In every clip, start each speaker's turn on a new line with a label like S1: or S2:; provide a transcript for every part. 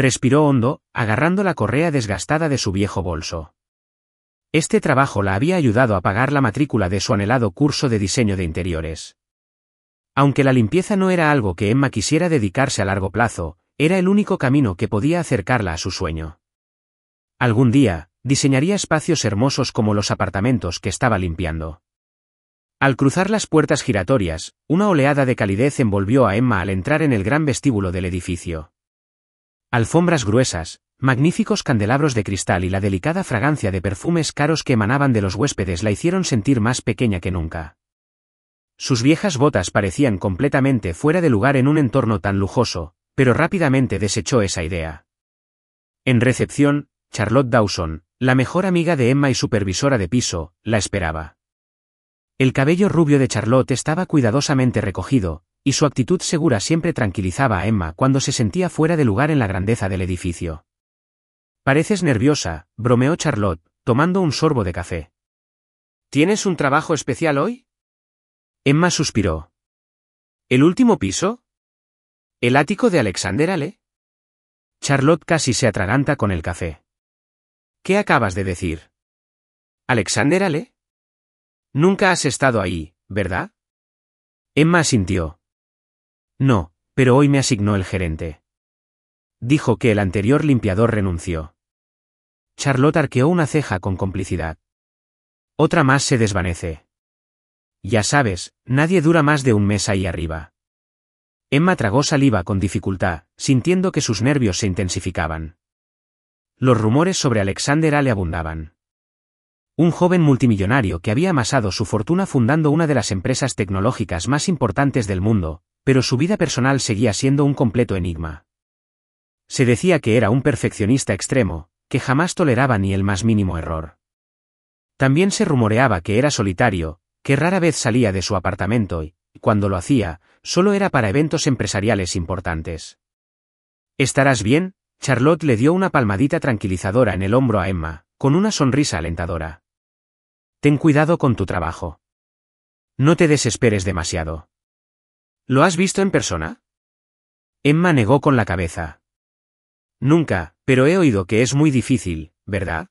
S1: Respiró hondo, agarrando la correa desgastada de su viejo bolso. Este trabajo la había ayudado a pagar la matrícula de su anhelado curso de diseño de interiores. Aunque la limpieza no era algo que Emma quisiera dedicarse a largo plazo, era el único camino que podía acercarla a su sueño. Algún día, diseñaría espacios hermosos como los apartamentos que estaba limpiando. Al cruzar las puertas giratorias, una oleada de calidez envolvió a Emma al entrar en el gran vestíbulo del edificio. Alfombras gruesas, magníficos candelabros de cristal y la delicada fragancia de perfumes caros que emanaban de los huéspedes la hicieron sentir más pequeña que nunca. Sus viejas botas parecían completamente fuera de lugar en un entorno tan lujoso, pero rápidamente desechó esa idea. En recepción, Charlotte Dawson, la mejor amiga de Emma y supervisora de piso, la esperaba. El cabello rubio de Charlotte estaba cuidadosamente recogido, y su actitud segura siempre tranquilizaba a Emma cuando se sentía fuera de lugar en la grandeza del edificio. «Pareces nerviosa», bromeó Charlotte, tomando un sorbo de café. «¿Tienes un trabajo especial hoy?» Emma suspiró. «¿El último piso? ¿El ático de Alexander Ale?» Charlotte casi se atraganta con el café. «¿Qué acabas de decir? ¿Alexander Ale? Nunca has estado ahí, ¿verdad?» Emma asintió. «No, pero hoy me asignó el gerente. Dijo que el anterior limpiador renunció». Charlotte arqueó una ceja con complicidad. Otra más se desvanece. «Ya sabes, nadie dura más de un mes ahí arriba». Emma tragó saliva con dificultad, sintiendo que sus nervios se intensificaban. Los rumores sobre Alexander Ale abundaban. Un joven multimillonario que había amasado su fortuna fundando una de las empresas tecnológicas más importantes del mundo, pero su vida personal seguía siendo un completo enigma. Se decía que era un perfeccionista extremo, que jamás toleraba ni el más mínimo error. También se rumoreaba que era solitario, que rara vez salía de su apartamento y, cuando lo hacía, solo era para eventos empresariales importantes. «¿Estarás bien?» Charlotte le dio una palmadita tranquilizadora en el hombro a Emma, con una sonrisa alentadora. «Ten cuidado con tu trabajo. No te desesperes demasiado». «¿Lo has visto en persona?» Emma negó con la cabeza. «Nunca, pero he oído que es muy difícil, ¿verdad?»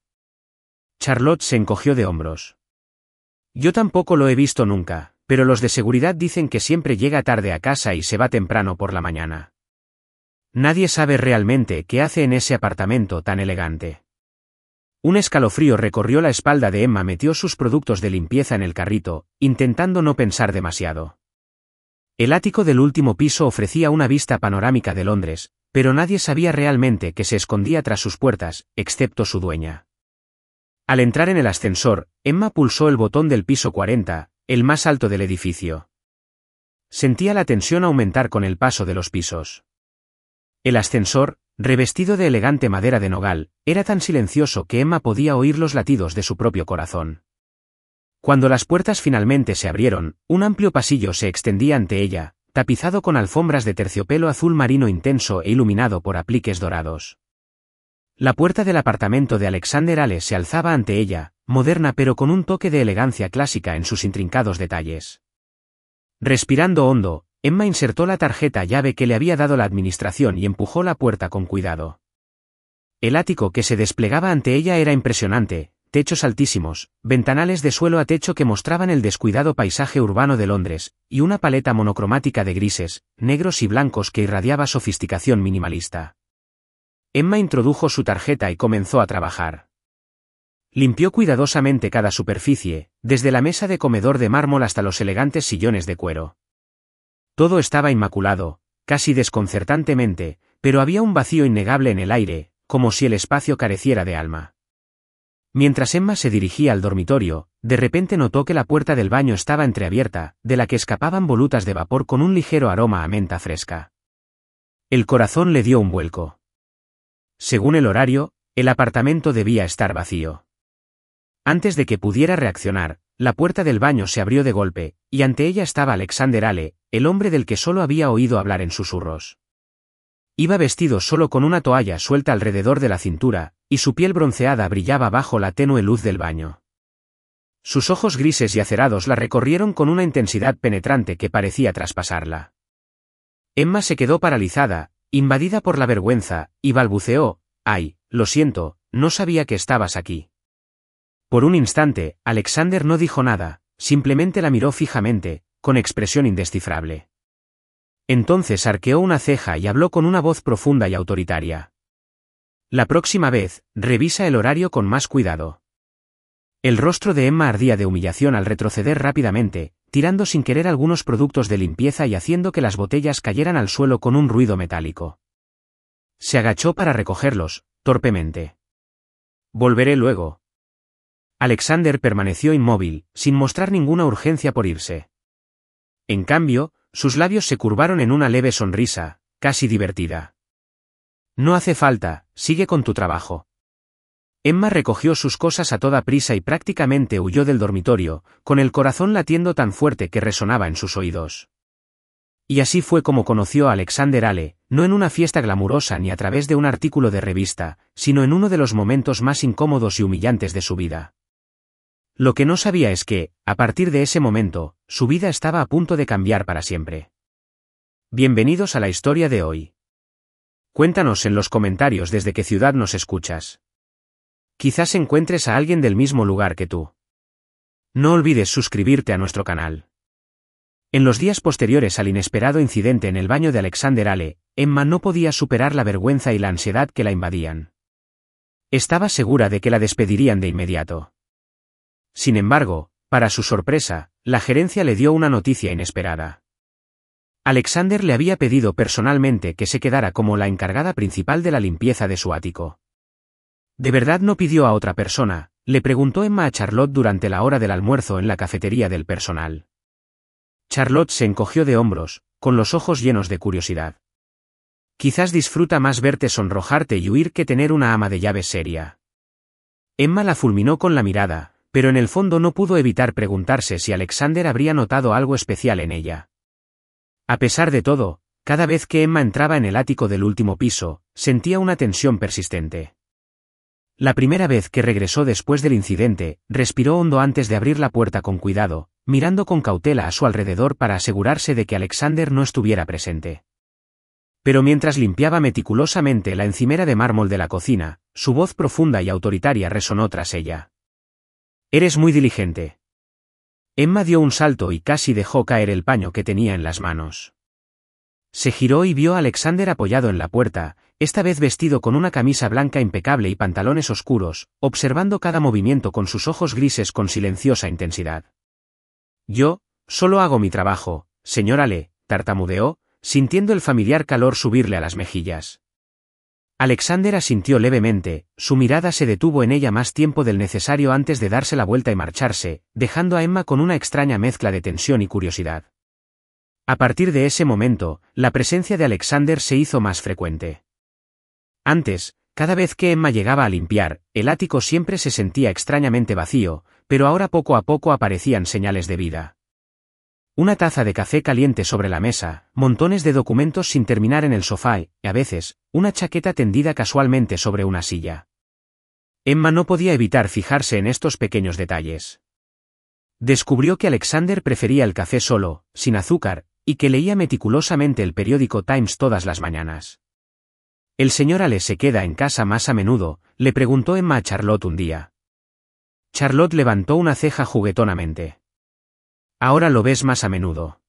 S1: Charlotte se encogió de hombros. «Yo tampoco lo he visto nunca, pero los de seguridad dicen que siempre llega tarde a casa y se va temprano por la mañana. Nadie sabe realmente qué hace en ese apartamento tan elegante». Un escalofrío recorrió la espalda de Emma. Metió sus productos de limpieza en el carrito, intentando no pensar demasiado. El ático del último piso ofrecía una vista panorámica de Londres, pero nadie sabía realmente qué se escondía tras sus puertas, excepto su dueña. Al entrar en el ascensor, Emma pulsó el botón del piso 40, el más alto del edificio. Sentía la tensión aumentar con el paso de los pisos. El ascensor, revestido de elegante madera de nogal, era tan silencioso que Emma podía oír los latidos de su propio corazón. Cuando las puertas finalmente se abrieron, un amplio pasillo se extendía ante ella, tapizado con alfombras de terciopelo azul marino intenso e iluminado por apliques dorados. La puerta del apartamento de Alexander Ale se alzaba ante ella, moderna pero con un toque de elegancia clásica en sus intrincados detalles. Respirando hondo, Emma insertó la tarjeta llave que le había dado la administración y empujó la puerta con cuidado. El ático que se desplegaba ante ella era impresionante, techos altísimos, ventanales de suelo a techo que mostraban el descuidado paisaje urbano de Londres, y una paleta monocromática de grises, negros y blancos que irradiaba sofisticación minimalista. Emma introdujo su tarjeta y comenzó a trabajar. Limpió cuidadosamente cada superficie, desde la mesa de comedor de mármol hasta los elegantes sillones de cuero. Todo estaba inmaculado, casi desconcertantemente, pero había un vacío innegable en el aire, como si el espacio careciera de alma. Mientras Emma se dirigía al dormitorio, de repente notó que la puerta del baño estaba entreabierta, de la que escapaban volutas de vapor con un ligero aroma a menta fresca. El corazón le dio un vuelco. Según el horario, el apartamento debía estar vacío. Antes de que pudiera reaccionar, la puerta del baño se abrió de golpe, y ante ella estaba Alexander Ale, el hombre del que solo había oído hablar en susurros. Iba vestido solo con una toalla suelta alrededor de la cintura, y su piel bronceada brillaba bajo la tenue luz del baño. Sus ojos grises y acerados la recorrieron con una intensidad penetrante que parecía traspasarla. Emma se quedó paralizada, invadida por la vergüenza, y balbuceó: «Ay, lo siento, no sabía que estabas aquí». Por un instante, Alexander no dijo nada, simplemente la miró fijamente, con expresión indescifrable. Entonces arqueó una ceja y habló con una voz profunda y autoritaria. «La próxima vez, revisa el horario con más cuidado». El rostro de Emma ardía de humillación al retroceder rápidamente, tirando sin querer algunos productos de limpieza y haciendo que las botellas cayeran al suelo con un ruido metálico. Se agachó para recogerlos, torpemente. «Volveré luego». Alexander permaneció inmóvil, sin mostrar ninguna urgencia por irse. En cambio, sus labios se curvaron en una leve sonrisa, casi divertida. «No hace falta, sigue con tu trabajo». Emma recogió sus cosas a toda prisa y prácticamente huyó del dormitorio, con el corazón latiendo tan fuerte que resonaba en sus oídos. Y así fue como conoció a Alexander Ale, no en una fiesta glamurosa ni a través de un artículo de revista, sino en uno de los momentos más incómodos y humillantes de su vida. Lo que no sabía es que, a partir de ese momento, su vida estaba a punto de cambiar para siempre. Bienvenidos a la historia de hoy. Cuéntanos en los comentarios desde qué ciudad nos escuchas. Quizás encuentres a alguien del mismo lugar que tú. No olvides suscribirte a nuestro canal. En los días posteriores al inesperado incidente en el baño de Alexander Ale, Emma no podía superar la vergüenza y la ansiedad que la invadían. Estaba segura de que la despedirían de inmediato. Sin embargo, para su sorpresa, la gerencia le dio una noticia inesperada. Alexander le había pedido personalmente que se quedara como la encargada principal de la limpieza de su ático. ¿De verdad no pidió a otra persona?, le preguntó Emma a Charlotte durante la hora del almuerzo en la cafetería del personal. Charlotte se encogió de hombros, con los ojos llenos de curiosidad. Quizás disfruta más verte sonrojarte y huir que tener una ama de llaves seria. Emma la fulminó con la mirada, pero en el fondo no pudo evitar preguntarse si Alexander habría notado algo especial en ella. A pesar de todo, cada vez que Emma entraba en el ático del último piso, sentía una tensión persistente. La primera vez que regresó después del incidente, respiró hondo antes de abrir la puerta con cuidado, mirando con cautela a su alrededor para asegurarse de que Alexander no estuviera presente. Pero mientras limpiaba meticulosamente la encimera de mármol de la cocina, su voz profunda y autoritaria resonó tras ella. «Eres muy diligente». Emma dio un salto y casi dejó caer el paño que tenía en las manos. Se giró y vio a Alexander apoyado en la puerta, esta vez vestido con una camisa blanca impecable y pantalones oscuros, observando cada movimiento con sus ojos grises con silenciosa intensidad. «Yo, solo hago mi trabajo, señor Ale», tartamudeó, sintiendo el familiar calor subirle a las mejillas. Alexander asintió levemente, su mirada se detuvo en ella más tiempo del necesario antes de darse la vuelta y marcharse, dejando a Emma con una extraña mezcla de tensión y curiosidad. A partir de ese momento, la presencia de Alexander se hizo más frecuente. Antes, cada vez que Emma llegaba a limpiar, el ático siempre se sentía extrañamente vacío, pero ahora poco a poco aparecían señales de vida. Una taza de café caliente sobre la mesa, montones de documentos sin terminar en el sofá y, a veces, una chaqueta tendida casualmente sobre una silla. Emma no podía evitar fijarse en estos pequeños detalles. Descubrió que Alexander prefería el café solo, sin azúcar, y que leía meticulosamente el periódico Times todas las mañanas. «¿El señor Ale se queda en casa más a menudo?», le preguntó Emma a Charlotte un día. Charlotte levantó una ceja juguetonamente. «Ahora lo ves más a menudo.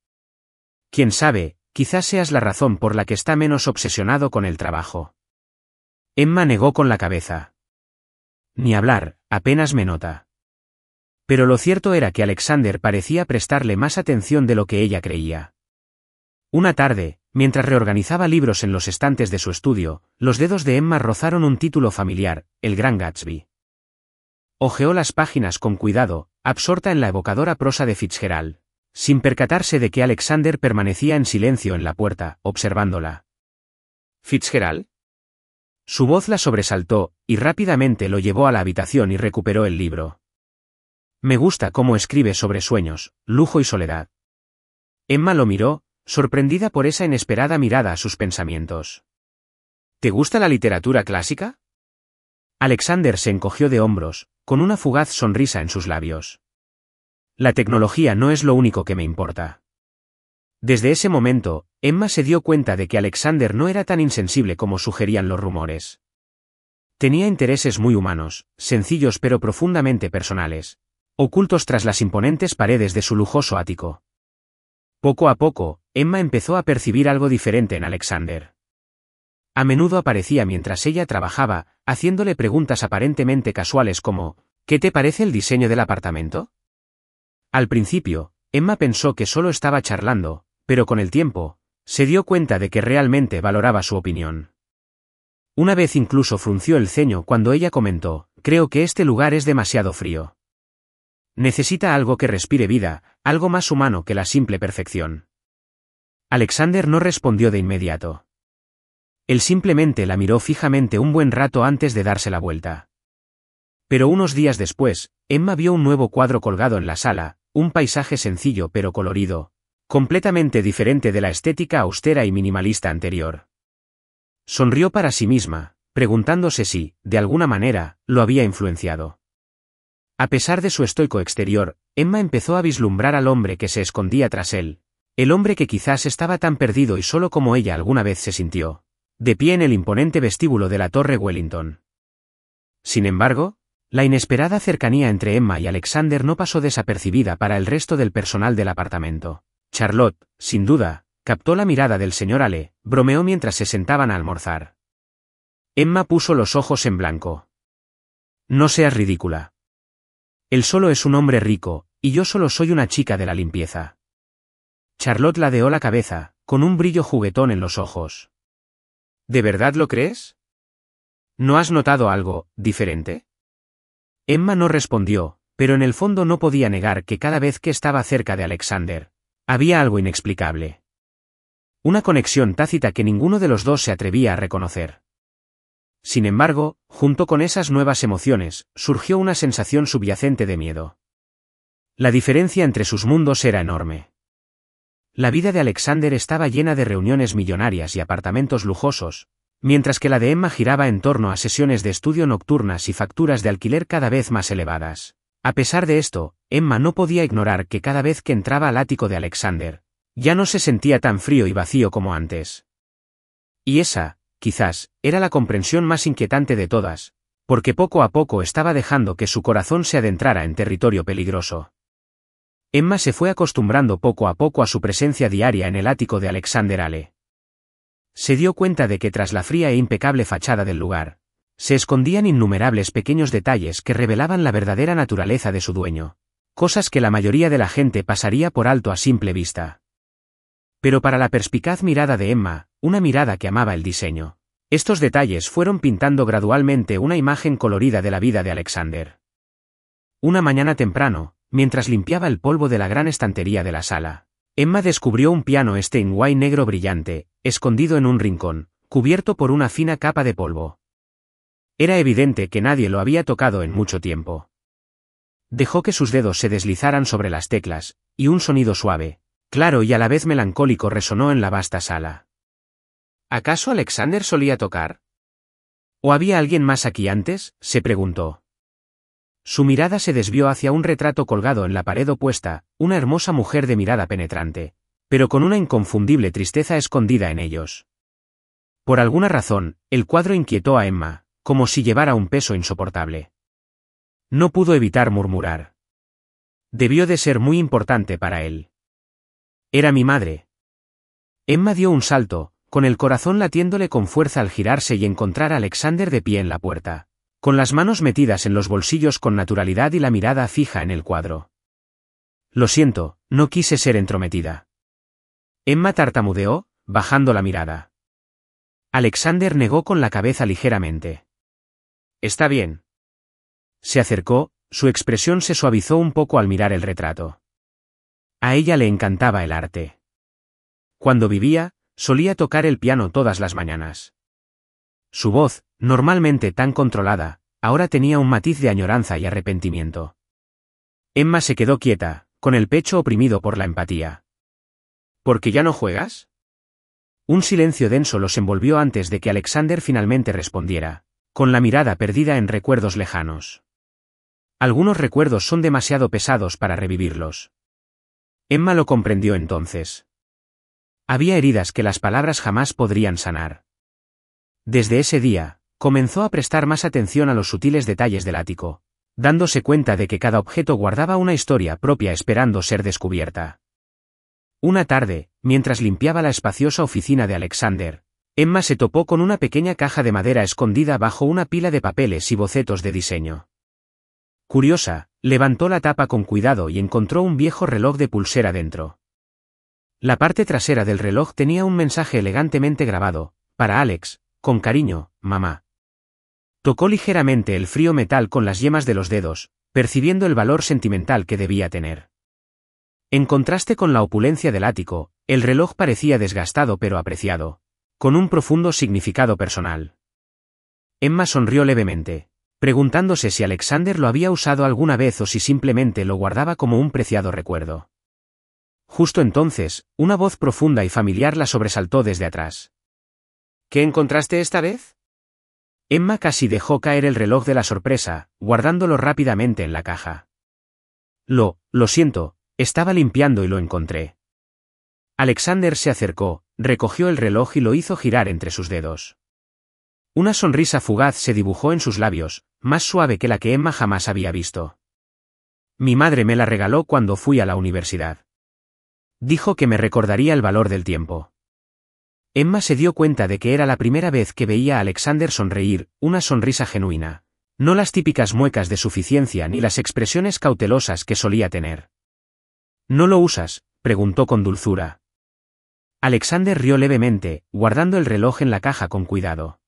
S1: Quién sabe, quizás seas la razón por la que está menos obsesionado con el trabajo». Emma negó con la cabeza. «Ni hablar, apenas me nota». Pero lo cierto era que Alexander parecía prestarle más atención de lo que ella creía. Una tarde, mientras reorganizaba libros en los estantes de su estudio, los dedos de Emma rozaron un título familiar, El Gran Gatsby. Hojeó las páginas con cuidado, absorta en la evocadora prosa de Fitzgerald, sin percatarse de que Alexander permanecía en silencio en la puerta, observándola. «¿Fitzgerald?». Su voz la sobresaltó, y rápidamente lo llevó a la habitación y recuperó el libro. «Me gusta cómo escribe sobre sueños, lujo y soledad». Emma lo miró, sorprendida por esa inesperada mirada a sus pensamientos. «¿Te gusta la literatura clásica?». Alexander se encogió de hombros, con una fugaz sonrisa en sus labios. «La tecnología no es lo único que me importa». Desde ese momento, Emma se dio cuenta de que Alexander no era tan insensible como sugerían los rumores. Tenía intereses muy humanos, sencillos pero profundamente personales, ocultos tras las imponentes paredes de su lujoso ático. Poco a poco, Emma empezó a percibir algo diferente en Alexander. A menudo aparecía mientras ella trabajaba, haciéndole preguntas aparentemente casuales como, ¿qué te parece el diseño del apartamento? Al principio, Emma pensó que solo estaba charlando, pero con el tiempo, se dio cuenta de que realmente valoraba su opinión. Una vez incluso frunció el ceño cuando ella comentó, creo que este lugar es demasiado frío. Necesita algo que respire vida, algo más humano que la simple perfección. Alexander no respondió de inmediato. Él simplemente la miró fijamente un buen rato antes de darse la vuelta. Pero unos días después, Emma vio un nuevo cuadro colgado en la sala, un paisaje sencillo pero colorido, completamente diferente de la estética austera y minimalista anterior. Sonrió para sí misma, preguntándose si, de alguna manera, lo había influenciado. A pesar de su estoico exterior, Emma empezó a vislumbrar al hombre que se escondía tras él, el hombre que quizás estaba tan perdido y solo como ella alguna vez se sintió, de pie en el imponente vestíbulo de la Torre Wellington. Sin embargo, la inesperada cercanía entre Emma y Alexander no pasó desapercibida para el resto del personal del apartamento. Charlotte, sin duda, captó la mirada del señor Ale, bromeó mientras se sentaban a almorzar. Emma puso los ojos en blanco. No seas ridícula. Él solo es un hombre rico, y yo solo soy una chica de la limpieza. Charlotte ladeó la cabeza, con un brillo juguetón en los ojos. ¿De verdad lo crees? ¿No has notado algo diferente? Emma no respondió, pero en el fondo no podía negar que cada vez que estaba cerca de Alexander, había algo inexplicable. Una conexión tácita que ninguno de los dos se atrevía a reconocer. Sin embargo, junto con esas nuevas emociones, surgió una sensación subyacente de miedo. La diferencia entre sus mundos era enorme. La vida de Alexander estaba llena de reuniones millonarias y apartamentos lujosos, mientras que la de Emma giraba en torno a sesiones de estudio nocturnas y facturas de alquiler cada vez más elevadas. A pesar de esto, Emma no podía ignorar que cada vez que entraba al ático de Alexander, ya no se sentía tan frío y vacío como antes. Y esa, quizás, era la comprensión más inquietante de todas, porque poco a poco estaba dejando que su corazón se adentrara en territorio peligroso. Emma se fue acostumbrando poco a poco a su presencia diaria en el ático de Alexander Ale. Se dio cuenta de que tras la fría e impecable fachada del lugar, se escondían innumerables pequeños detalles que revelaban la verdadera naturaleza de su dueño, cosas que la mayoría de la gente pasaría por alto a simple vista. Pero para la perspicaz mirada de Emma, una mirada que amaba el diseño, estos detalles fueron pintando gradualmente una imagen colorida de la vida de Alexander. Una mañana temprano, mientras limpiaba el polvo de la gran estantería de la sala, Emma descubrió un piano Steinway negro brillante, escondido en un rincón, cubierto por una fina capa de polvo. Era evidente que nadie lo había tocado en mucho tiempo. Dejó que sus dedos se deslizaran sobre las teclas, y un sonido suave, claro y a la vez melancólico resonó en la vasta sala. ¿Acaso Alexander solía tocar? ¿O había alguien más aquí antes?, se preguntó. Su mirada se desvió hacia un retrato colgado en la pared opuesta, una hermosa mujer de mirada penetrante, pero con una inconfundible tristeza escondida en ellos. Por alguna razón, el cuadro inquietó a Emma, como si llevara un peso insoportable. No pudo evitar murmurar. Debió de ser muy importante para él. Era mi madre. Emma dio un salto, con el corazón latiéndole con fuerza al girarse y encontrar a Alexander de pie en la puerta, con las manos metidas en los bolsillos con naturalidad y la mirada fija en el cuadro. Lo siento, no quise ser entrometida. Emma tartamudeó, bajando la mirada. Alexander negó con la cabeza ligeramente. Está bien. Se acercó, su expresión se suavizó un poco al mirar el retrato. A ella le encantaba el arte. Cuando vivía, solía tocar el piano todas las mañanas. Su voz, normalmente tan controlada, ahora tenía un matiz de añoranza y arrepentimiento. Emma se quedó quieta, con el pecho oprimido por la empatía. ¿Por qué ya no juegas? Un silencio denso los envolvió antes de que Alexander finalmente respondiera, con la mirada perdida en recuerdos lejanos. Algunos recuerdos son demasiado pesados para revivirlos. Emma lo comprendió entonces. Había heridas que las palabras jamás podrían sanar. Desde ese día, comenzó a prestar más atención a los sutiles detalles del ático, dándose cuenta de que cada objeto guardaba una historia propia esperando ser descubierta. Una tarde, mientras limpiaba la espaciosa oficina de Alexander, Emma se topó con una pequeña caja de madera escondida bajo una pila de papeles y bocetos de diseño. Curiosa, levantó la tapa con cuidado y encontró un viejo reloj de pulsera dentro. La parte trasera del reloj tenía un mensaje elegantemente grabado: para Alex, con cariño, mamá. Tocó ligeramente el frío metal con las yemas de los dedos, percibiendo el valor sentimental que debía tener. En contraste con la opulencia del ático, el reloj parecía desgastado pero apreciado, con un profundo significado personal. Emma sonrió levemente, preguntándose si Alexander lo había usado alguna vez o si simplemente lo guardaba como un preciado recuerdo. Justo entonces, una voz profunda y familiar la sobresaltó desde atrás. ¿Qué encontraste esta vez? Emma casi dejó caer el reloj de la sorpresa, guardándolo rápidamente en la caja. Lo siento, estaba limpiando y lo encontré. Alexander se acercó, recogió el reloj y lo hizo girar entre sus dedos. Una sonrisa fugaz se dibujó en sus labios, más suave que la que Emma jamás había visto. Mi madre me la regaló cuando fui a la universidad. Dijo que me recordaría el valor del tiempo. Emma se dio cuenta de que era la primera vez que veía a Alexander sonreír, una sonrisa genuina, no las típicas muecas de suficiencia ni las expresiones cautelosas que solía tener. ¿No lo usas?, preguntó con dulzura. Alexander rió levemente, guardando el reloj en la caja con cuidado.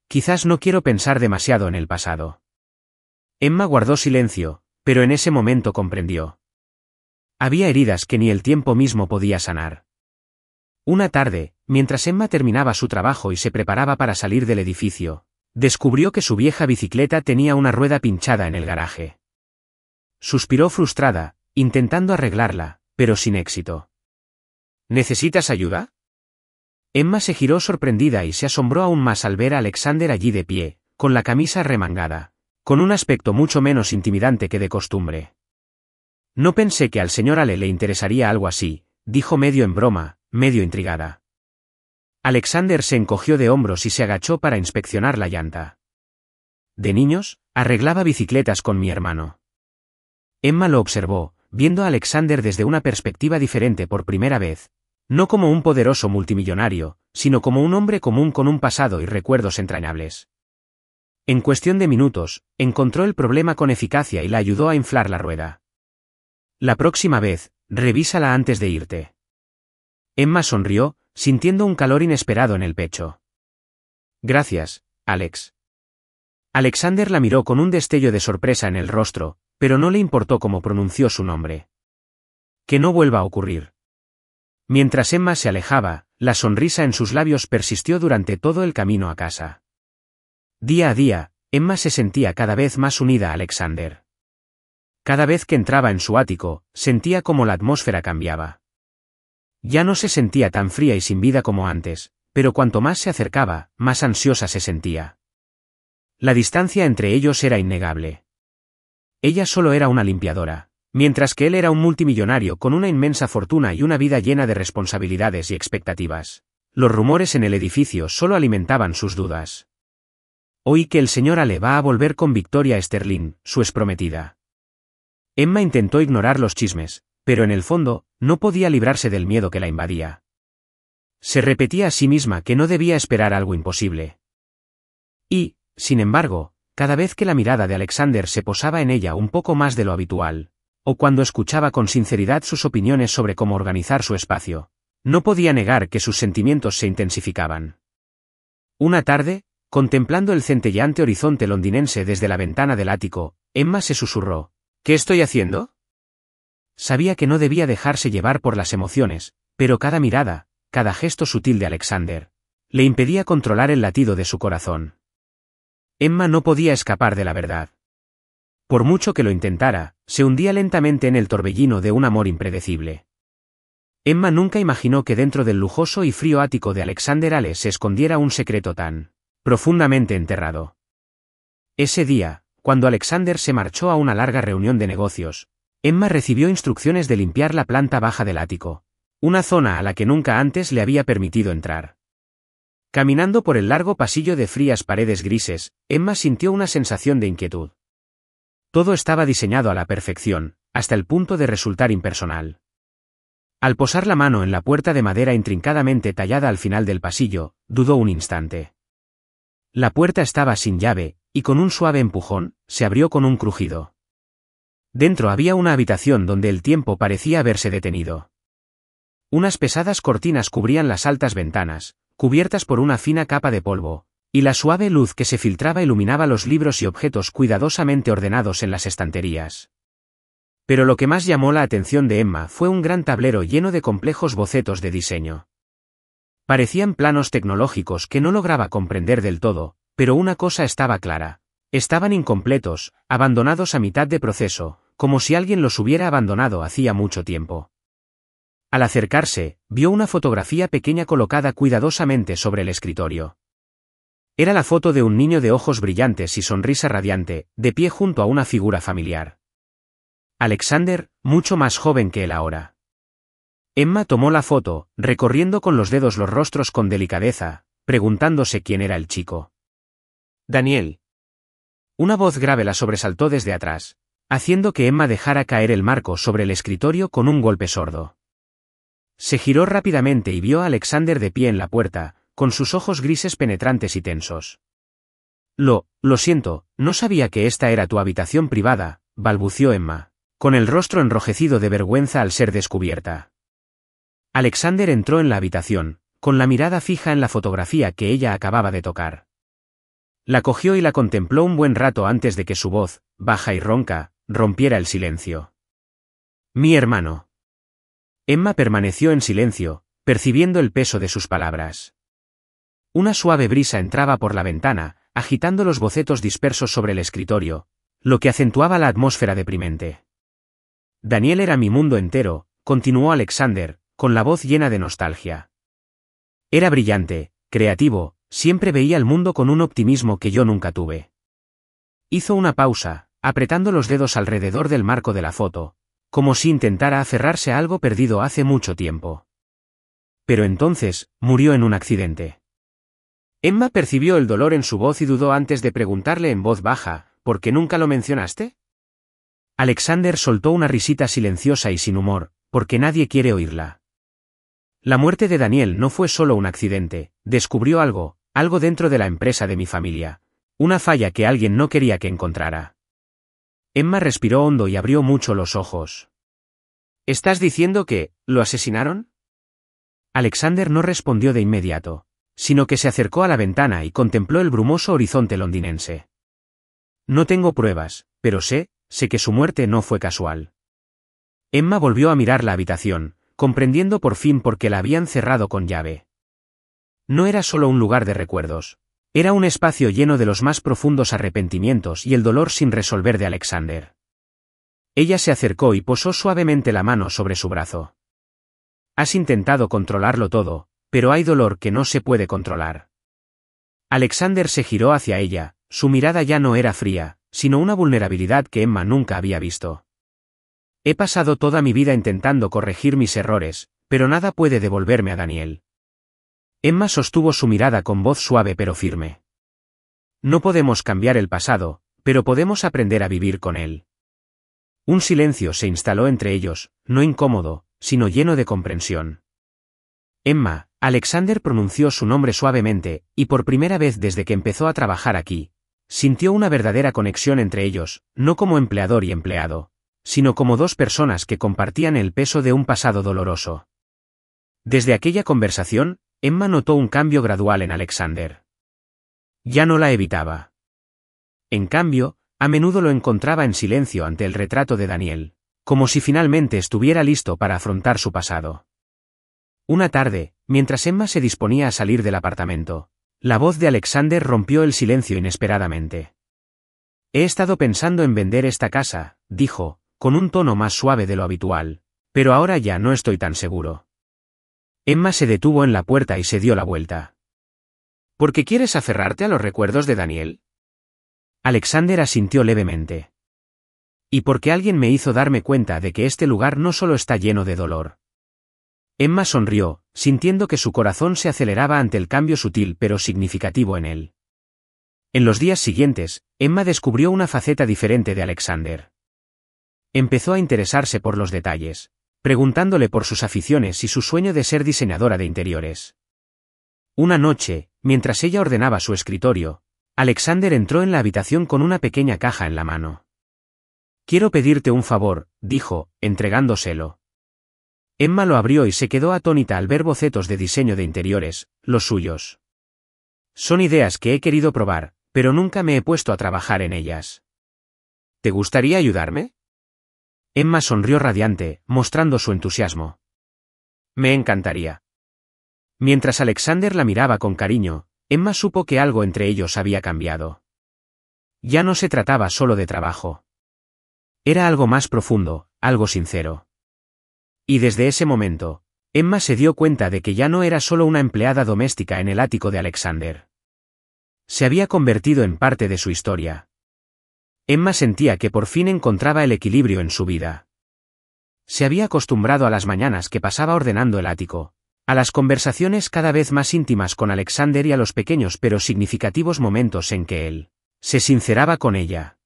S1: Quizás no quiero pensar demasiado en el pasado. Emma guardó silencio, pero en ese momento comprendió. Había heridas que ni el tiempo mismo podía sanar. Una tarde, mientras Emma terminaba su trabajo y se preparaba para salir del edificio, descubrió que su vieja bicicleta tenía una rueda pinchada en el garaje. Suspiró frustrada, intentando arreglarla, pero sin éxito. ¿Necesitas ayuda? Emma se giró sorprendida y se asombró aún más al ver a Alexander allí de pie, con la camisa remangada, con un aspecto mucho menos intimidante que de costumbre. No pensé que al señor Ale le interesaría algo así, dijo medio en broma, medio intrigada. Alexander se encogió de hombros y se agachó para inspeccionar la llanta. De niños, arreglaba bicicletas con mi hermano. Emma lo observó, viendo a Alexander desde una perspectiva diferente por primera vez, no como un poderoso multimillonario, sino como un hombre común con un pasado y recuerdos entrañables. En cuestión de minutos, encontró el problema con eficacia y la ayudó a inflar la rueda. La próxima vez, revísala antes de irte. Emma sonrió, sintiendo un calor inesperado en el pecho. Gracias, Alex. Alexander la miró con un destello de sorpresa en el rostro, pero no le importó cómo pronunció su nombre. Que no vuelva a ocurrir. Mientras Emma se alejaba, la sonrisa en sus labios persistió durante todo el camino a casa. Día a día, Emma se sentía cada vez más unida a Alexander. Cada vez que entraba en su ático, sentía como la atmósfera cambiaba. Ya no se sentía tan fría y sin vida como antes, pero cuanto más se acercaba, más ansiosa se sentía. La distancia entre ellos era innegable. Ella solo era una limpiadora, mientras que él era un multimillonario con una inmensa fortuna y una vida llena de responsabilidades y expectativas. Los rumores en el edificio solo alimentaban sus dudas. Oí que el señor Ale va a volver con Victoria Sterling, su exprometida. Emma intentó ignorar los chismes, pero en el fondo, no podía librarse del miedo que la invadía. Se repetía a sí misma que no debía esperar algo imposible. Y, sin embargo, cada vez que la mirada de Alexander se posaba en ella un poco más de lo habitual, o cuando escuchaba con sinceridad sus opiniones sobre cómo organizar su espacio, no podía negar que sus sentimientos se intensificaban. Una tarde, contemplando el centelleante horizonte londinense desde la ventana del ático, Emma se susurró: ¿Qué estoy haciendo? Sabía que no debía dejarse llevar por las emociones, pero cada mirada, cada gesto sutil de Alexander, le impedía controlar el latido de su corazón. Emma no podía escapar de la verdad. Por mucho que lo intentara, se hundía lentamente en el torbellino de un amor impredecible. Emma nunca imaginó que dentro del lujoso y frío ático de Alexander Ale se escondiera un secreto tan profundamente enterrado. Ese día, cuando Alexander se marchó a una larga reunión de negocios, Emma recibió instrucciones de limpiar la planta baja del ático, Una zona a la que nunca antes le había permitido entrar. Caminando por el largo pasillo de frías paredes grises, Emma sintió una sensación de inquietud. Todo estaba diseñado a la perfección, hasta el punto de resultar impersonal. Al posar la mano en la puerta de madera intrincadamente tallada al final del pasillo, dudó un instante. La puerta estaba sin llave, y con un suave empujón, se abrió con un crujido. Dentro había una habitación donde el tiempo parecía haberse detenido. Unas pesadas cortinas cubrían las altas ventanas, cubiertas por una fina capa de polvo, y la suave luz que se filtraba iluminaba los libros y objetos cuidadosamente ordenados en las estanterías. Pero lo que más llamó la atención de Emma fue un gran tablero lleno de complejos bocetos de diseño. Parecían planos tecnológicos que no lograba comprender del todo, pero una cosa estaba clara. Estaban incompletos, abandonados a mitad de proceso, como si alguien los hubiera abandonado hacía mucho tiempo. Al acercarse, vio una fotografía pequeña colocada cuidadosamente sobre el escritorio. Era la foto de un niño de ojos brillantes y sonrisa radiante, de pie junto a una figura familiar. Alexander, mucho más joven que él ahora. Emma tomó la foto, recorriendo con los dedos los rostros con delicadeza, preguntándose quién era el chico. Daniel. Una voz grave la sobresaltó desde atrás, haciendo que Emma dejara caer el marco sobre el escritorio con un golpe sordo. Se giró rápidamente y vio a Alexander de pie en la puerta, con sus ojos grises penetrantes y tensos. Lo siento, no sabía que esta era tu habitación privada, balbució Emma, con el rostro enrojecido de vergüenza al ser descubierta. Alexander entró en la habitación, con la mirada fija en la fotografía que ella acababa de tocar. La cogió y la contempló un buen rato antes de que su voz, baja y ronca, rompiera el silencio. Mi hermano. Emma permaneció en silencio, percibiendo el peso de sus palabras. Una suave brisa entraba por la ventana, agitando los bocetos dispersos sobre el escritorio, lo que acentuaba la atmósfera deprimente. Daniel era mi mundo entero, continuó Alexander, con la voz llena de nostalgia. Era brillante, creativo, siempre veía el mundo con un optimismo que yo nunca tuve. Hizo una pausa, apretando los dedos alrededor del marco de la foto, como si intentara aferrarse a algo perdido hace mucho tiempo. Pero entonces, murió en un accidente. Emma percibió el dolor en su voz y dudó antes de preguntarle en voz baja, ¿por qué nunca lo mencionaste? Alexander soltó una risita silenciosa y sin humor, porque nadie quiere oírla. La muerte de Daniel no fue solo un accidente, descubrió algo dentro de la empresa de mi familia. Una falla que alguien no quería que encontrara. Emma respiró hondo y abrió mucho los ojos. ¿Estás diciendo que lo asesinaron? Alexander no respondió de inmediato, sino que se acercó a la ventana y contempló el brumoso horizonte londinense. No tengo pruebas, pero sé que su muerte no fue casual. Emma volvió a mirar la habitación, comprendiendo por fin por qué la habían cerrado con llave. No era solo un lugar de recuerdos. Era un espacio lleno de los más profundos arrepentimientos y el dolor sin resolver de Alexander. Ella se acercó y posó suavemente la mano sobre su brazo. Has intentado controlarlo todo, pero hay dolor que no se puede controlar. Alexander se giró hacia ella, su mirada ya no era fría, sino una vulnerabilidad que Emma nunca había visto. He pasado toda mi vida intentando corregir mis errores, pero nada puede devolverme a Daniel. Emma sostuvo su mirada con voz suave pero firme. No podemos cambiar el pasado, pero podemos aprender a vivir con él. Un silencio se instaló entre ellos, no incómodo, sino lleno de comprensión. Emma, Alexander pronunció su nombre suavemente, y por primera vez desde que empezó a trabajar aquí, sintió una verdadera conexión entre ellos, no como empleador y empleado, sino como dos personas que compartían el peso de un pasado doloroso. Desde aquella conversación, Emma notó un cambio gradual en Alexander. Ya no la evitaba. En cambio, a menudo lo encontraba en silencio ante el retrato de Daniel, como si finalmente estuviera listo para afrontar su pasado. Una tarde, mientras Emma se disponía a salir del apartamento, la voz de Alexander rompió el silencio inesperadamente. He estado pensando en vender esta casa, dijo, con un tono más suave de lo habitual, pero ahora ya no estoy tan seguro. Emma se detuvo en la puerta y se dio la vuelta. ¿Por qué quieres aferrarte a los recuerdos de Daniel? Alexander asintió levemente. Y porque alguien me hizo darme cuenta de que este lugar no solo está lleno de dolor. Emma sonrió, sintiendo que su corazón se aceleraba ante el cambio sutil pero significativo en él. En los días siguientes, Emma descubrió una faceta diferente de Alexander. Empezó a interesarse por los detalles, preguntándole por sus aficiones y su sueño de ser diseñadora de interiores. Una noche, mientras ella ordenaba su escritorio, Alexander entró en la habitación con una pequeña caja en la mano. «Quiero pedirte un favor», dijo, entregándoselo. Emma lo abrió y se quedó atónita al ver bocetos de diseño de interiores, los suyos. «Son ideas que he querido probar, pero nunca me he puesto a trabajar en ellas. ¿Te gustaría ayudarme?» Emma sonrió radiante, mostrando su entusiasmo. «Me encantaría». Mientras Alexander la miraba con cariño, Emma supo que algo entre ellos había cambiado. Ya no se trataba solo de trabajo. Era algo más profundo, algo sincero. Y desde ese momento, Emma se dio cuenta de que ya no era solo una empleada doméstica en el ático de Alexander. Se había convertido en parte de su historia. Emma sentía que por fin encontraba el equilibrio en su vida. Se había acostumbrado a las mañanas que pasaba ordenando el ático, a las conversaciones cada vez más íntimas con Alexander y a los pequeños pero significativos momentos en que él se sinceraba con ella.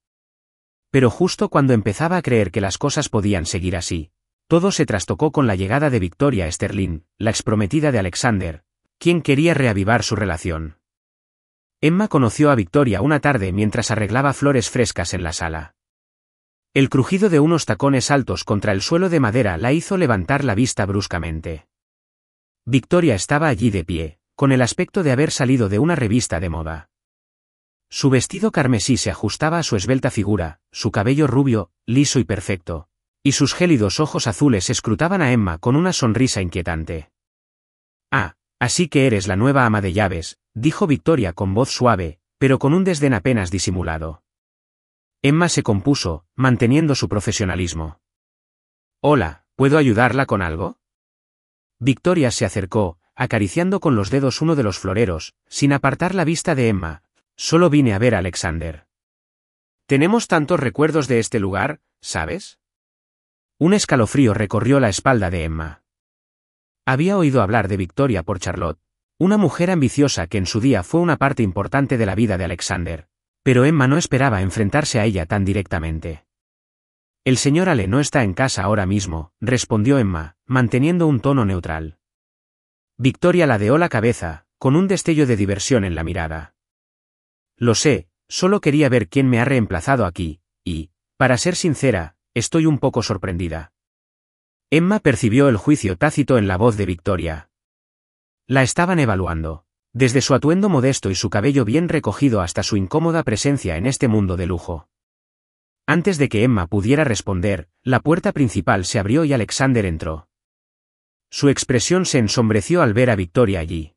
S1: Pero justo cuando empezaba a creer que las cosas podían seguir así, todo se trastocó con la llegada de Victoria Sterling, la exprometida de Alexander, quien quería reavivar su relación. Emma conoció a Victoria una tarde mientras arreglaba flores frescas en la sala. El crujido de unos tacones altos contra el suelo de madera la hizo levantar la vista bruscamente. Victoria estaba allí de pie, con el aspecto de haber salido de una revista de moda. Su vestido carmesí se ajustaba a su esbelta figura, su cabello rubio, liso y perfecto, y sus gélidos ojos azules escrutaban a Emma con una sonrisa inquietante. «Ah, así que eres la nueva ama de llaves», dijo Victoria con voz suave, pero con un desdén apenas disimulado. Emma se compuso, manteniendo su profesionalismo. «Hola, ¿puedo ayudarla con algo?» Victoria se acercó, acariciando con los dedos uno de los floreros, sin apartar la vista de Emma. «Solo vine a ver a Alexander. Tenemos tantos recuerdos de este lugar, ¿sabes?» Un escalofrío recorrió la espalda de Emma. Había oído hablar de Victoria por Charlotte, una mujer ambiciosa que en su día fue una parte importante de la vida de Alexander, pero Emma no esperaba enfrentarse a ella tan directamente. «El señor Ale no está en casa ahora mismo», respondió Emma, manteniendo un tono neutral. Victoria ladeó la cabeza, con un destello de diversión en la mirada. «Lo sé, solo quería ver quién me ha reemplazado aquí, y, para ser sincera, estoy un poco sorprendida». Emma percibió el juicio tácito en la voz de Victoria. La estaban evaluando, desde su atuendo modesto y su cabello bien recogido hasta su incómoda presencia en este mundo de lujo. Antes de que Emma pudiera responder, la puerta principal se abrió y Alexander entró. Su expresión se ensombreció al ver a Victoria allí.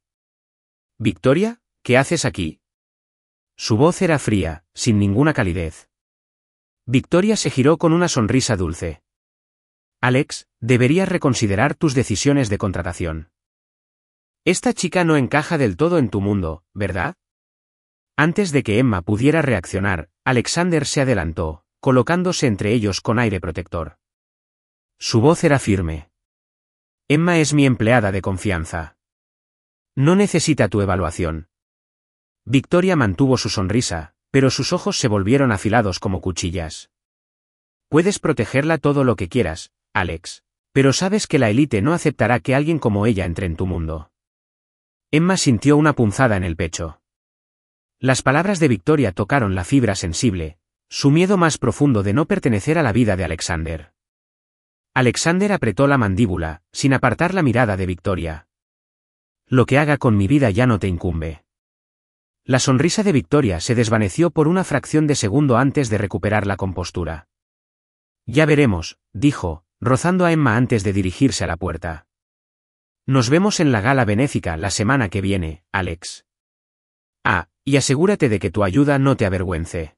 S1: «¿Victoria? ¿Qué haces aquí?» Su voz era fría, sin ninguna calidez. Victoria se giró con una sonrisa dulce. «Alex, deberías reconsiderar tus decisiones de contratación. Esta chica no encaja del todo en tu mundo, ¿verdad?» Antes de que Emma pudiera reaccionar, Alexander se adelantó, colocándose entre ellos con aire protector. Su voz era firme. «Emma es mi empleada de confianza. No necesita tu evaluación». Victoria mantuvo su sonrisa, pero sus ojos se volvieron afilados como cuchillas. «Puedes protegerla todo lo que quieras, Alex, pero sabes que la élite no aceptará que alguien como ella entre en tu mundo». Emma sintió una punzada en el pecho. Las palabras de Victoria tocaron la fibra sensible, su miedo más profundo de no pertenecer a la vida de Alexander. Alexander apretó la mandíbula, sin apartar la mirada de Victoria. «Lo que haga con mi vida ya no te incumbe». La sonrisa de Victoria se desvaneció por una fracción de segundo antes de recuperar la compostura. «Ya veremos», dijo, rozando a Emma antes de dirigirse a la puerta. «Nos vemos en la gala benéfica la semana que viene, Alex. Ah, y asegúrate de que tu ayuda no te avergüence».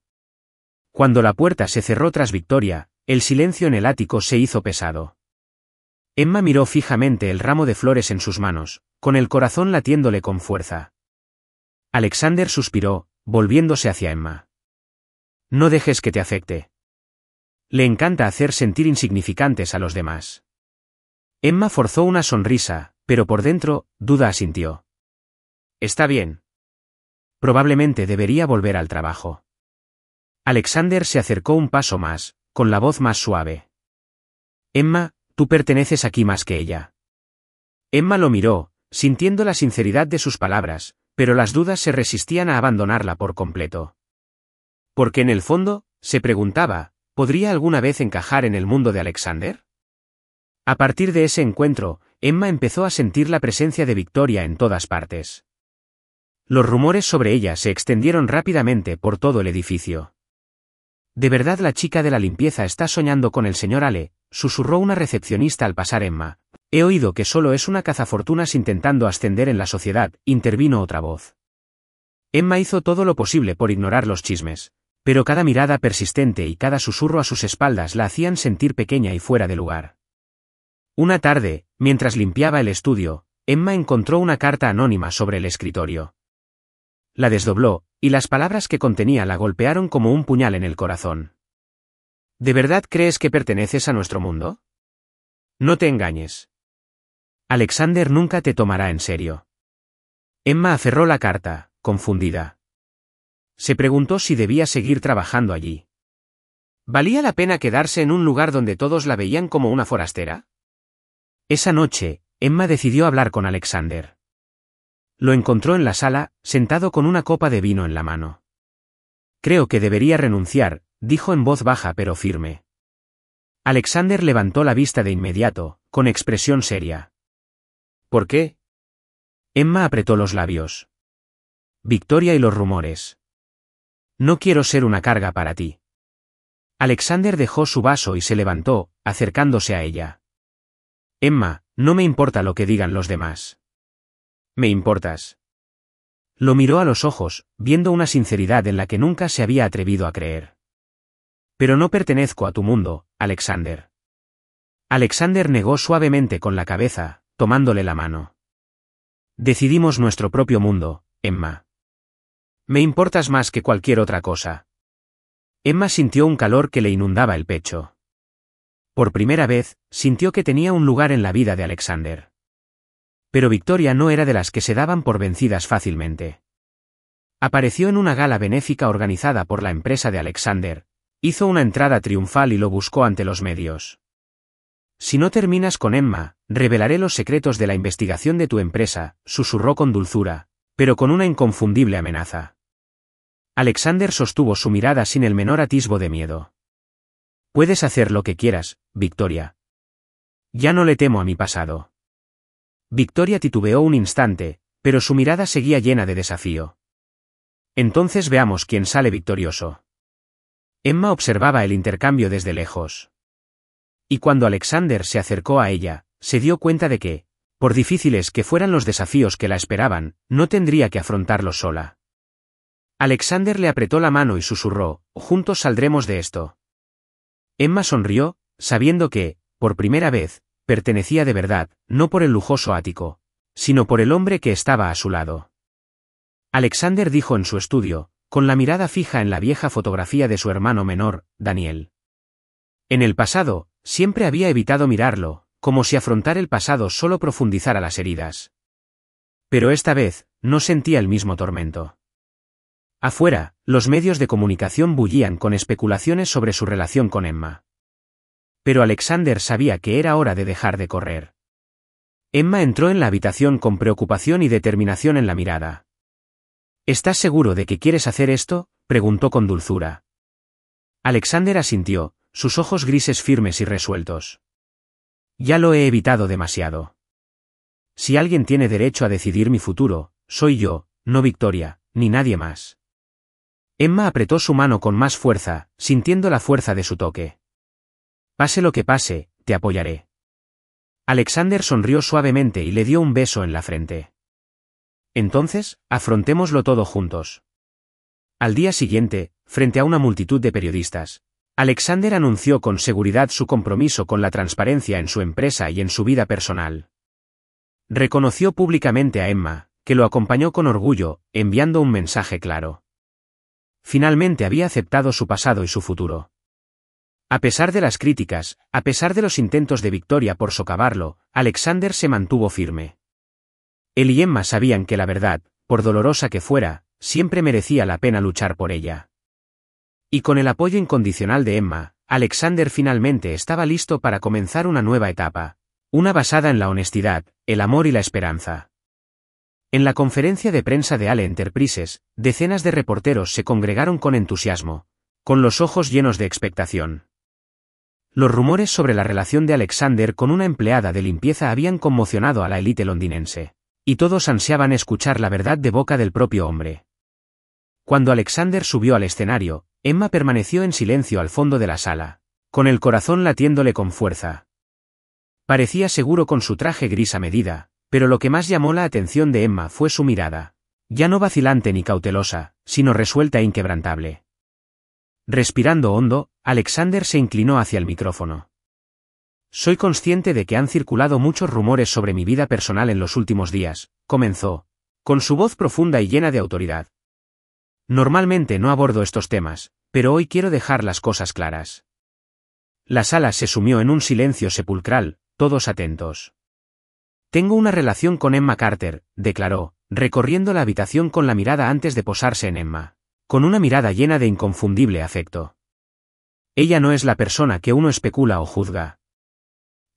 S1: Cuando la puerta se cerró tras Victoria, el silencio en el ático se hizo pesado. Emma miró fijamente el ramo de flores en sus manos, con el corazón latiéndole con fuerza. Alexander suspiró, volviéndose hacia Emma. «No dejes que te afecte. Le encanta hacer sentir insignificantes a los demás». Emma forzó una sonrisa, pero por dentro, duda asintió. Está bien. Probablemente debería volver al trabajo. Alexander se acercó un paso más, con la voz más suave. Emma, tú perteneces aquí más que ella. Emma lo miró, sintiendo la sinceridad de sus palabras, pero las dudas se resistían a abandonarla por completo. Porque en el fondo, se preguntaba, ¿podría alguna vez encajar en el mundo de Alexander? A partir de ese encuentro, Emma empezó a sentir la presencia de Victoria en todas partes. Los rumores sobre ella se extendieron rápidamente por todo el edificio. ¿De verdad la chica de la limpieza está soñando con el señor Ale?, susurró una recepcionista al pasar Emma. He oído que solo es una cazafortunas intentando ascender en la sociedad, intervino otra voz. Emma hizo todo lo posible por ignorar los chismes, pero cada mirada persistente y cada susurro a sus espaldas la hacían sentir pequeña y fuera de lugar. Una tarde, mientras limpiaba el estudio, Emma encontró una carta anónima sobre el escritorio. La desdobló, y las palabras que contenía la golpearon como un puñal en el corazón. ¿De verdad crees que perteneces a nuestro mundo? No te engañes. Alexander nunca te tomará en serio. Emma aferró la carta, confundida. Se preguntó si debía seguir trabajando allí. ¿Valía la pena quedarse en un lugar donde todos la veían como una forastera? Esa noche, Emma decidió hablar con Alexander. Lo encontró en la sala, sentado con una copa de vino en la mano. Creo que debería renunciar, dijo en voz baja pero firme. Alexander levantó la vista de inmediato, con expresión seria. ¿Por qué? Emma apretó los labios. Victoria y los rumores. No quiero ser una carga para ti. Alexander dejó su vaso y se levantó, acercándose a ella. Emma, no me importa lo que digan los demás. ¿Me importas? Lo miró a los ojos, viendo una sinceridad en la que nunca se había atrevido a creer. Pero no pertenezco a tu mundo, Alexander. Alexander negó suavemente con la cabeza, tomándole la mano. Decidimos nuestro propio mundo, Emma. Me importas más que cualquier otra cosa. Emma sintió un calor que le inundaba el pecho. Por primera vez, sintió que tenía un lugar en la vida de Alexander. Pero Victoria no era de las que se daban por vencidas fácilmente. Apareció en una gala benéfica organizada por la empresa de Alexander, hizo una entrada triunfal y lo buscó ante los medios. Si no terminas con Emma, revelaré los secretos de la investigación de tu empresa, susurró con dulzura, pero con una inconfundible amenaza. Alexander sostuvo su mirada sin el menor atisbo de miedo. Puedes hacer lo que quieras, Victoria. Ya no le temo a mi pasado. Victoria titubeó un instante, pero su mirada seguía llena de desafío. Entonces veamos quién sale victorioso. Emma observaba el intercambio desde lejos. Y cuando Alexander se acercó a ella, se dio cuenta de que, por difíciles que fueran los desafíos que la esperaban, no tendría que afrontarlos sola. Alexander le apretó la mano y susurró, juntos saldremos de esto. Emma sonrió, sabiendo que, por primera vez, pertenecía de verdad, no por el lujoso ático, sino por el hombre que estaba a su lado. Alexander dijo en su estudio, con la mirada fija en la vieja fotografía de su hermano menor, Daniel. En el pasado, siempre había evitado mirarlo, como si afrontar el pasado solo profundizara las heridas. Pero esta vez, no sentía el mismo tormento. Afuera, los medios de comunicación bullían con especulaciones sobre su relación con Emma. Pero Alexander sabía que era hora de dejar de correr. Emma entró en la habitación con preocupación y determinación en la mirada. ¿Estás seguro de que quieres hacer esto?, preguntó con dulzura. Alexander asintió, sus ojos grises firmes y resueltos. Ya lo he evitado demasiado. Si alguien tiene derecho a decidir mi futuro, soy yo, no Victoria, ni nadie más. Emma apretó su mano con más fuerza, sintiendo la fuerza de su toque. Pase lo que pase, te apoyaré. Alexander sonrió suavemente y le dio un beso en la frente. Entonces, afrontémoslo todo juntos. Al día siguiente, frente a una multitud de periodistas, Alexander anunció con seguridad su compromiso con la transparencia en su empresa y en su vida personal. Reconoció públicamente a Emma, que lo acompañó con orgullo, enviando un mensaje claro. Finalmente había aceptado su pasado y su futuro. A pesar de las críticas, a pesar de los intentos de Victoria por socavarlo, Alexander se mantuvo firme. Él y Emma sabían que la verdad, por dolorosa que fuera, siempre merecía la pena luchar por ella. Y con el apoyo incondicional de Emma, Alexander finalmente estaba listo para comenzar una nueva etapa, una basada en la honestidad, el amor y la esperanza. En la conferencia de prensa de Ale Enterprises, decenas de reporteros se congregaron con entusiasmo, con los ojos llenos de expectación. Los rumores sobre la relación de Alexander con una empleada de limpieza habían conmocionado a la élite londinense, y todos ansiaban escuchar la verdad de boca del propio hombre. Cuando Alexander subió al escenario, Emma permaneció en silencio al fondo de la sala, con el corazón latiéndole con fuerza. Parecía seguro con su traje gris a medida, pero lo que más llamó la atención de Emma fue su mirada, ya no vacilante ni cautelosa, sino resuelta e inquebrantable. Respirando hondo, Alexander se inclinó hacia el micrófono. Soy consciente de que han circulado muchos rumores sobre mi vida personal en los últimos días, comenzó, con su voz profunda y llena de autoridad. Normalmente no abordo estos temas, pero hoy quiero dejar las cosas claras. La sala se sumió en un silencio sepulcral, todos atentos. Tengo una relación con Emma Carter, declaró, recorriendo la habitación con la mirada antes de posarse en Emma, con una mirada llena de inconfundible afecto. Ella no es la persona que uno especula o juzga.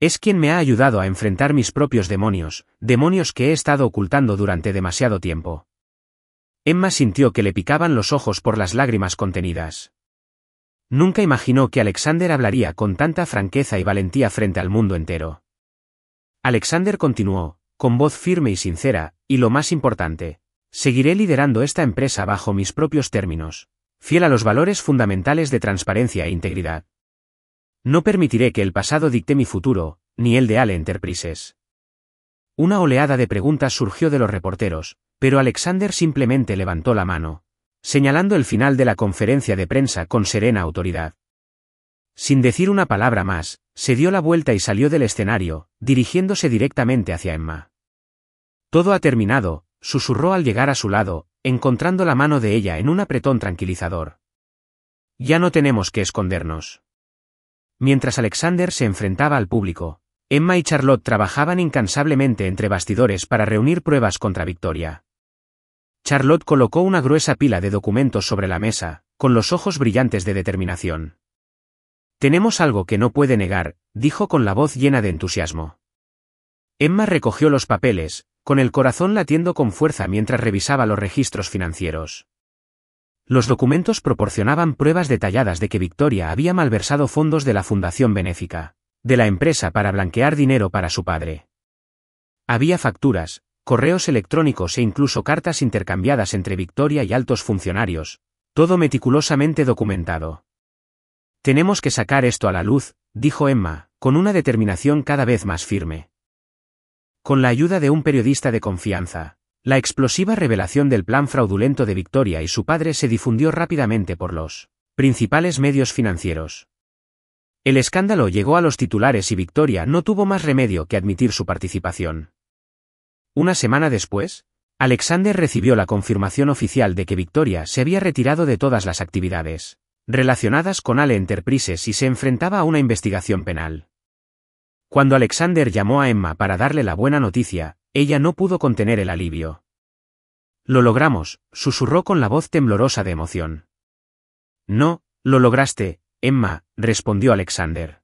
S1: Es quien me ha ayudado a enfrentar mis propios demonios, demonios que he estado ocultando durante demasiado tiempo. Emma sintió que le picaban los ojos por las lágrimas contenidas. Nunca imaginó que Alexander hablaría con tanta franqueza y valentía frente al mundo entero. Alexander continuó, con voz firme y sincera, y lo más importante, seguiré liderando esta empresa bajo mis propios términos, fiel a los valores fundamentales de transparencia e integridad. No permitiré que el pasado dicte mi futuro, ni el de Ale Enterprises. Una oleada de preguntas surgió de los reporteros, pero Alexander simplemente levantó la mano, señalando el final de la conferencia de prensa con serena autoridad. Sin decir una palabra más, se dio la vuelta y salió del escenario, dirigiéndose directamente hacia Emma. Todo ha terminado, susurró al llegar a su lado, encontrando la mano de ella en un apretón tranquilizador. Ya no tenemos que escondernos. Mientras Alexander se enfrentaba al público, Emma y Charlotte trabajaban incansablemente entre bastidores para reunir pruebas contra Victoria. Charlotte colocó una gruesa pila de documentos sobre la mesa, con los ojos brillantes de determinación. Tenemos algo que no puede negar, dijo con la voz llena de entusiasmo. Emma recogió los papeles, con el corazón latiendo con fuerza mientras revisaba los registros financieros. Los documentos proporcionaban pruebas detalladas de que Victoria había malversado fondos de la fundación benéfica, de la empresa para blanquear dinero para su padre. Había facturas, correos electrónicos e incluso cartas intercambiadas entre Victoria y altos funcionarios, todo meticulosamente documentado. Tenemos que sacar esto a la luz, dijo Emma, con una determinación cada vez más firme. Con la ayuda de un periodista de confianza, la explosiva revelación del plan fraudulento de Victoria y su padre se difundió rápidamente por los principales medios financieros. El escándalo llegó a los titulares y Victoria no tuvo más remedio que admitir su participación. Una semana después, Alexander recibió la confirmación oficial de que Victoria se había retirado de todas las actividades relacionadas con Ale Enterprises y se enfrentaba a una investigación penal. Cuando Alexander llamó a Emma para darle la buena noticia, ella no pudo contener el alivio. Lo logramos, susurró con la voz temblorosa de emoción. No, lo lograste, Emma, respondió Alexander.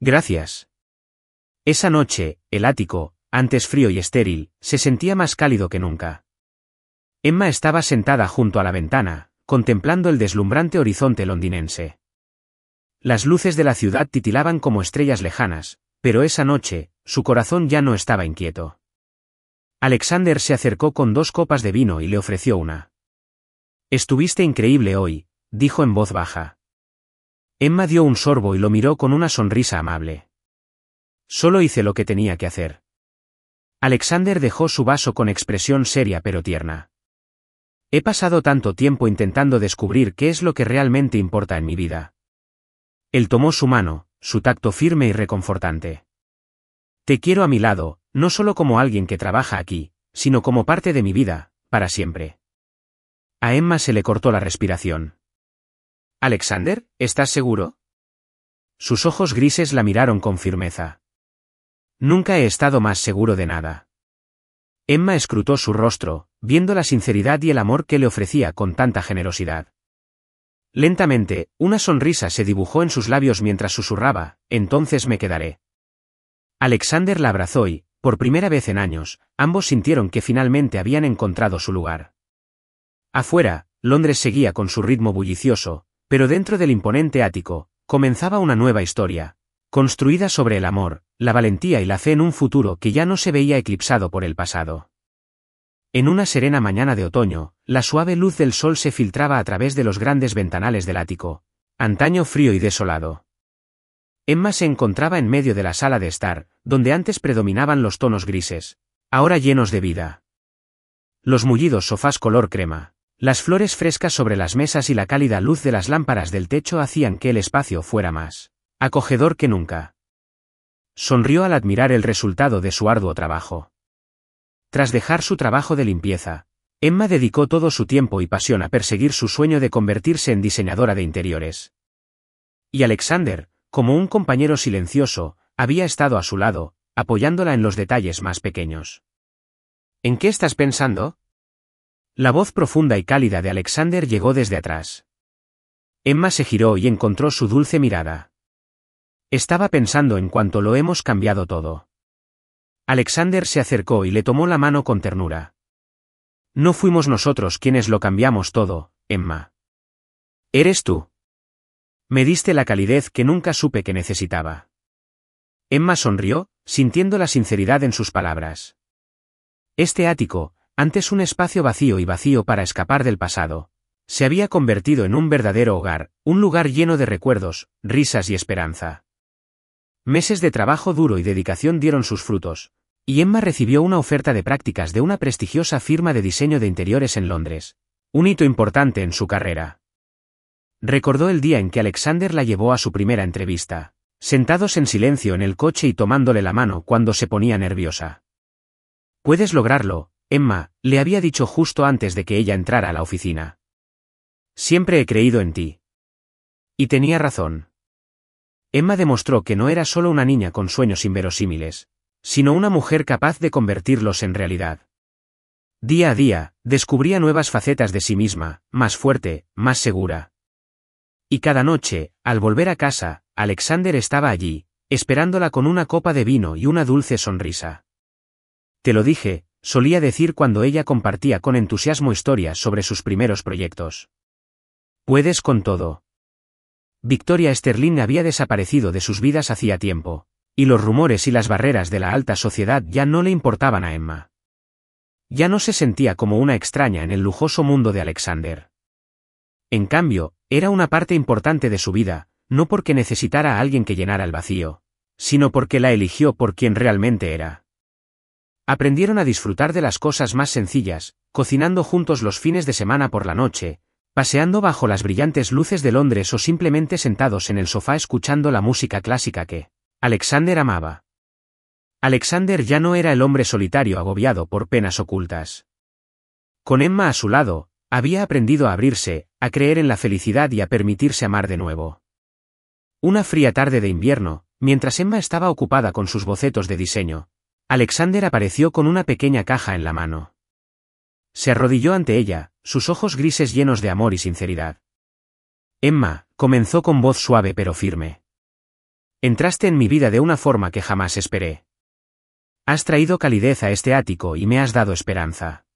S1: Gracias. Esa noche, el ático, antes frío y estéril, se sentía más cálido que nunca. Emma estaba sentada junto a la ventana, contemplando el deslumbrante horizonte londinense. Las luces de la ciudad titilaban como estrellas lejanas, pero esa noche, su corazón ya no estaba inquieto. Alexander se acercó con 2 copas de vino y le ofreció una. Estuviste increíble hoy, dijo en voz baja. Emma dio un sorbo y lo miró con una sonrisa amable. Solo hice lo que tenía que hacer. Alexander dejó su vaso con expresión seria pero tierna. He pasado tanto tiempo intentando descubrir qué es lo que realmente importa en mi vida. Él tomó su mano, su tacto firme y reconfortante. Te quiero a mi lado, no solo como alguien que trabaja aquí, sino como parte de mi vida, para siempre. A Emma se le cortó la respiración. Alexander, ¿estás seguro? Sus ojos grises la miraron con firmeza. Nunca he estado más seguro de nada. Emma escrutó su rostro, viendo la sinceridad y el amor que le ofrecía con tanta generosidad. Lentamente, una sonrisa se dibujó en sus labios mientras susurraba, entonces me quedaré. Alexander la abrazó y, por primera vez en años, ambos sintieron que finalmente habían encontrado su lugar. Afuera, Londres seguía con su ritmo bullicioso, pero dentro del imponente ático, comenzaba una nueva historia, construida sobre el amor, la valentía y la fe en un futuro que ya no se veía eclipsado por el pasado. En una serena mañana de otoño, la suave luz del sol se filtraba a través de los grandes ventanales del ático, antaño frío y desolado. Emma se encontraba en medio de la sala de estar, donde antes predominaban los tonos grises, ahora llenos de vida. Los mullidos sofás color crema, las flores frescas sobre las mesas y la cálida luz de las lámparas del techo hacían que el espacio fuera más acogedor que nunca. Sonrió al admirar el resultado de su arduo trabajo. Tras dejar su trabajo de limpieza, Emma dedicó todo su tiempo y pasión a perseguir su sueño de convertirse en diseñadora de interiores. Y Alexander, como un compañero silencioso, había estado a su lado, apoyándola en los detalles más pequeños. ¿En qué estás pensando? La voz profunda y cálida de Alexander llegó desde atrás. Emma se giró y encontró su dulce mirada. Estaba pensando en cuánto lo hemos cambiado todo. Alexander se acercó y le tomó la mano con ternura. No fuimos nosotros quienes lo cambiamos todo, Emma. Eres tú. Me diste la calidez que nunca supe que necesitaba. Emma sonrió, sintiendo la sinceridad en sus palabras. Este ático, antes un espacio vacío y vacío para escapar del pasado, se había convertido en un verdadero hogar, un lugar lleno de recuerdos, risas y esperanza. Meses de trabajo duro y dedicación dieron sus frutos, y Emma recibió una oferta de prácticas de una prestigiosa firma de diseño de interiores en Londres, un hito importante en su carrera. Recordó el día en que Alexander la llevó a su primera entrevista, sentados en silencio en el coche y tomándole la mano cuando se ponía nerviosa. Puedes lograrlo, Emma, le había dicho justo antes de que ella entrara a la oficina. Siempre he creído en ti. Y tenía razón. Emma demostró que no era solo una niña con sueños inverosímiles, sino una mujer capaz de convertirlos en realidad. Día a día, descubría nuevas facetas de sí misma, más fuerte, más segura. Y cada noche, al volver a casa, Alexander estaba allí, esperándola con una copa de vino y una dulce sonrisa. Te lo dije, solía decir cuando ella compartía con entusiasmo historias sobre sus primeros proyectos. Puedes con todo. Victoria Sterling había desaparecido de sus vidas hacía tiempo, y los rumores y las barreras de la alta sociedad ya no le importaban a Emma. Ya no se sentía como una extraña en el lujoso mundo de Alexander. En cambio, era una parte importante de su vida, no porque necesitara a alguien que llenara el vacío, sino porque la eligió por quien realmente era. Aprendieron a disfrutar de las cosas más sencillas, cocinando juntos los fines de semana por la noche, paseando bajo las brillantes luces de Londres o simplemente sentados en el sofá escuchando la música clásica que Alexander amaba. Alexander ya no era el hombre solitario agobiado por penas ocultas. Con Emma a su lado, había aprendido a abrirse, a creer en la felicidad y a permitirse amar de nuevo. Una fría tarde de invierno, mientras Emma estaba ocupada con sus bocetos de diseño, Alexander apareció con una pequeña caja en la mano. Se arrodilló ante ella, sus ojos grises llenos de amor y sinceridad. Emma, comenzó con voz suave pero firme. Entraste en mi vida de una forma que jamás esperé. Has traído calidez a este ático y me has dado esperanza.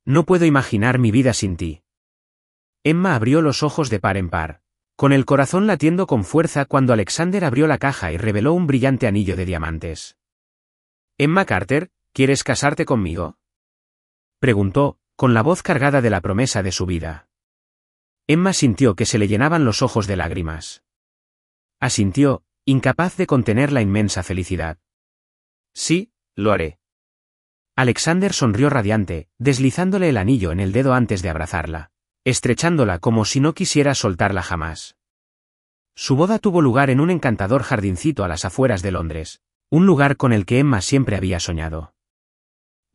S1: No puedo imaginar mi vida sin ti. Emma abrió los ojos de par en par, con el corazón latiendo con fuerza cuando Alexander abrió la caja y reveló un brillante anillo de diamantes. Emma Carter, ¿quieres casarte conmigo?, preguntó, con la voz cargada de la promesa de su vida. Emma sintió que se le llenaban los ojos de lágrimas. Asintió, incapaz de contener la inmensa felicidad. Sí, lo haré. Alexander sonrió radiante, deslizándole el anillo en el dedo antes de abrazarla, estrechándola como si no quisiera soltarla jamás. Su boda tuvo lugar en un encantador jardincito a las afueras de Londres, un lugar con el que Emma siempre había soñado.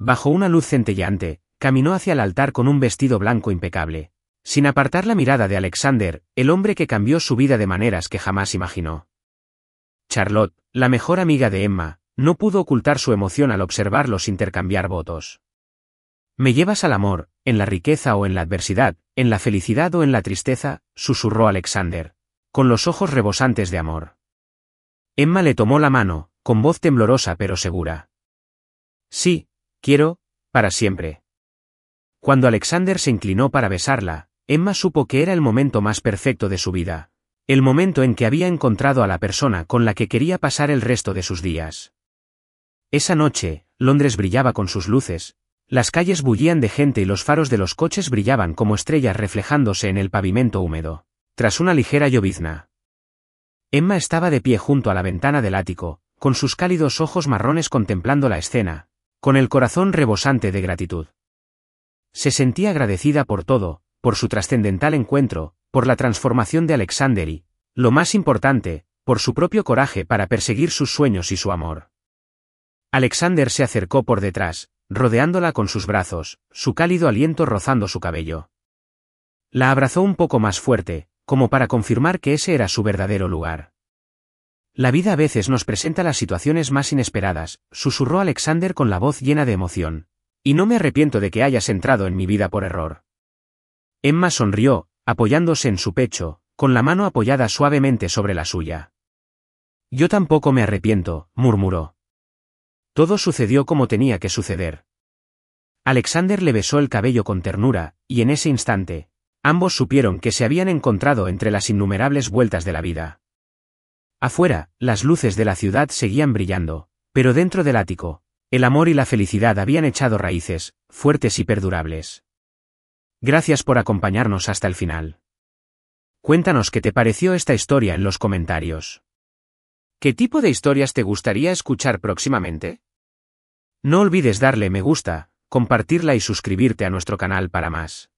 S1: Bajo una luz centelleante, caminó hacia el altar con un vestido blanco impecable, sin apartar la mirada de Alexander, el hombre que cambió su vida de maneras que jamás imaginó. Charlotte, la mejor amiga de Emma, no pudo ocultar su emoción al observarlos intercambiar votos. «Me llevas al amor, en la riqueza o en la adversidad, en la felicidad o en la tristeza», susurró Alexander, con los ojos rebosantes de amor. Emma le tomó la mano, con voz temblorosa pero segura. «Sí, quiero, para siempre». Cuando Alexander se inclinó para besarla, Emma supo que era el momento más perfecto de su vida, el momento en que había encontrado a la persona con la que quería pasar el resto de sus días. Esa noche, Londres brillaba con sus luces, las calles bullían de gente y los faros de los coches brillaban como estrellas reflejándose en el pavimento húmedo, tras una ligera llovizna. Emma estaba de pie junto a la ventana del ático, con sus cálidos ojos marrones contemplando la escena, con el corazón rebosante de gratitud. Se sentía agradecida por todo, por su trascendental encuentro, por la transformación de Alexander y, lo más importante, por su propio coraje para perseguir sus sueños y su amor. Alexander se acercó por detrás, rodeándola con sus brazos, su cálido aliento rozando su cabello. La abrazó un poco más fuerte, como para confirmar que ese era su verdadero lugar. «La vida a veces nos presenta las situaciones más inesperadas», susurró Alexander con la voz llena de emoción. «Y no me arrepiento de que hayas entrado en mi vida por error». Emma sonrió, apoyándose en su pecho, con la mano apoyada suavemente sobre la suya. «Yo tampoco me arrepiento», murmuró. Todo sucedió como tenía que suceder. Alexander le besó el cabello con ternura, y en ese instante, ambos supieron que se habían encontrado entre las innumerables vueltas de la vida. Afuera, las luces de la ciudad seguían brillando, pero dentro del ático, el amor y la felicidad habían echado raíces, fuertes y perdurables. Gracias por acompañarnos hasta el final. Cuéntanos qué te pareció esta historia en los comentarios. ¿Qué tipo de historias te gustaría escuchar próximamente? No olvides darle me gusta, compartirla y suscribirte a nuestro canal para más.